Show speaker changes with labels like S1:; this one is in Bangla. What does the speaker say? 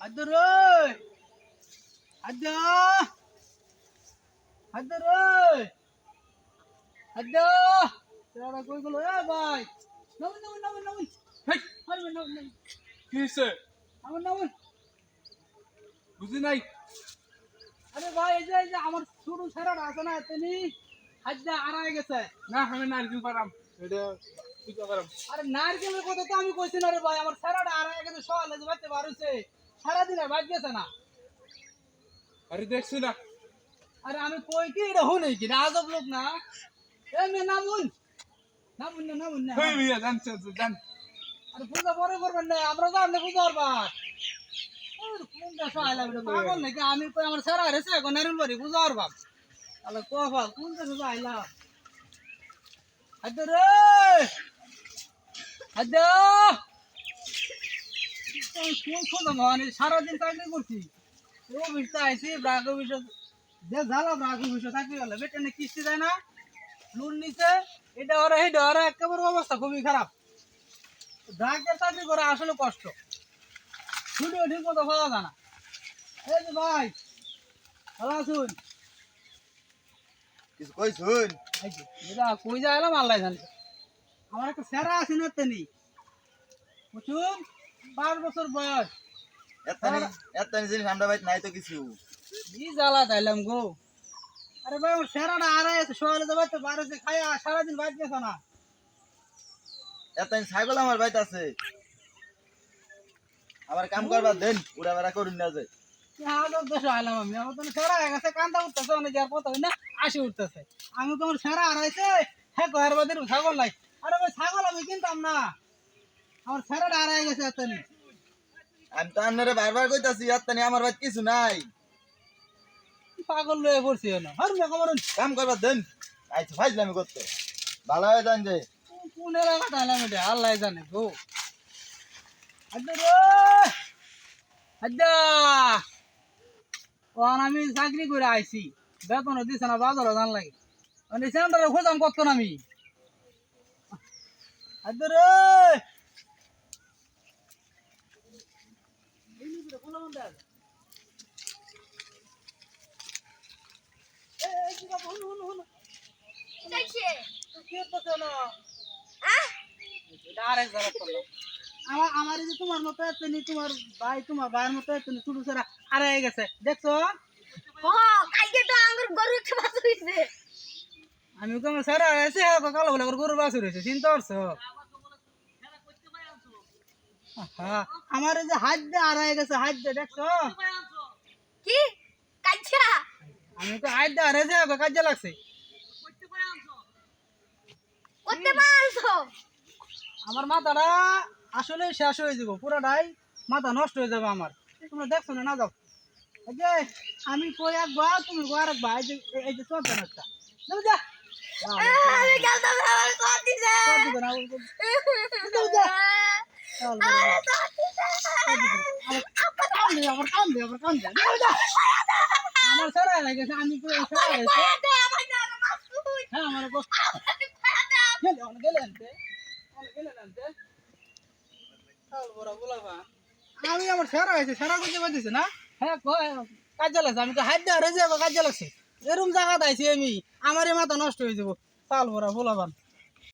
S1: হায়দার ওই হায়দার হায়দার ওই হায়দার তোরা কই গেল এ ভাই নামুন নামুন নামুন নামুন হেই নামুন নামুন নামুন
S2: কি হয়েছে?
S1: নামুন নামুন
S2: বুঝি নাই।
S1: আরে ভাই এই যে আমার শুরু ছেড়াটা আছে না তিনি হায়দা আড়াই গেছে
S2: না আমি নারকেল পারাম এটা পূজা পারাম।
S1: আরে নারকেলের কথা তো আমি কইছি না রে ভাই আমার ছেড়াটা আড়াই গেছে সকালে যে বাচ্চা বার হইছে সারাদিন আর বাদ গেছে না
S2: আরে দেখছি না।
S1: আরে আমি কই কি এটা হই কি আজব লোক না এ মে নামুন নামুন না নামুন না
S2: হই ভাইয়া জানছে জান।
S1: আরে পূজা পরে করবেন না আমরা জানলে পূজা করবার আর কোন দেশে আইলা বেটা পাগল নাকি আমি কই আমার ছেড়া হইছে এখন নারকেল বাড়ি পূজা করবার তাহলে কফা কোন দেশে আইলা হায়দার রে হায়দার কোন খোঁজা মানে সারাদিন চাকরি করছি অফিস আইসি ব্রাক অফিস যে জ্বালা ব্রাক অফিস চাকরি গেল বেটা না কিস্তি দেয় না লোন নিছে এটা ওরা একেবারে অবস্থা খুবই খারাপ ব্রাকের চাকরি করা আসলে কষ্ট ছুটিও ঠিক মতো পাওয়া যায় না এই যে ভাই ভালো আছুন
S3: কিছু কই শুন
S1: এই যে এটা কই যায় এলাম আল্লাহ জানে আমার একটা সেরা আছে না তেনি বুঝুন 5 বছর বয়স
S3: এত জিনিস আমরা ভাই নাই তো কিছু
S1: ই জ্বালা তাইলাম গো আরে ভাই আমার সেরাটা আড়াই আছে সকালে তো বাচ্চা বারোছে খাইয়া সারাদিন বাইর গেছে না
S3: এত ছাগল আমার বাড়িতে আছে আমার কাম করবার দেন উড়া বেড়া করুন না যে
S1: আজব দেশে আইলাম আমি আমার তো সেরা হয়ে গেছে কান্দা উঠতেছে অনেক যার কথা হয় না আসি উঠতেছে আমি তো আমার সেরা আড়াইছে হ্যাঁ ঘর বাদের ছাগল নাই আরে ভাই ছাগল আমি কিনতাম না আমার সেরাটা আড়াই গেছে এতনি
S3: আমি তো আপনারে বারবার কইতাছি এত আমার বাড়িতে কিছু নাই
S1: পাগল লয়ে পড়ছি না আর মেয়ে খবর
S3: কাম করবার দেন আইছে ফাইজলামি করতে ভালো হয়ে যান যে
S1: কোন এলাকাটা আইলাম এটা আল্লাহ জানে গো আদ্দা রে আদ্দা ওখানে আমি চাকরি করে আইছি বেতনও দিছে না বাজারও জান লাগে মানে সেন্টারে খোঁজাম করতো না আমি আদ্দা রে আমার এই যে তোমার মতো এতনি তোমার ভাইয়ের মতো এতনি ছোট ছোট আড়াই গেছে দেখছো আমি তোমার স্যার আড়াইছে কালো বলে গরুর বাছুর হয়েছে চিন্তা করছো হ্যাঁ আমার এই যে হাত দিয়ে আড়াই গেছে হাত দিয়ে দেখছো আমি তো হাত দিয়ে আড়াইছে কাজে লাগছে আমার মাথাটা আসলে শেষ হয়ে যাবো পুরাটাই মাথা নষ্ট হয়ে যাবে আমার তোমরা দেখছো না যাও এই যে আমি কই একবার তুমি কই আরেকবার এই যে চলছে না একটা যা আমার সারা হয়ে গেছে আমি হ্যাঁ আমার আমি আমার সেরা হয়েছে সেরা করতে পারতেছি না হ্যাঁ কাজে লাগছে আমি তো হাত দিয়ে কাজে লাগছে এরকম জায়গা আইছি আমি আমার মাথা নষ্ট হয়ে যাবো তাল ভরা বলাবান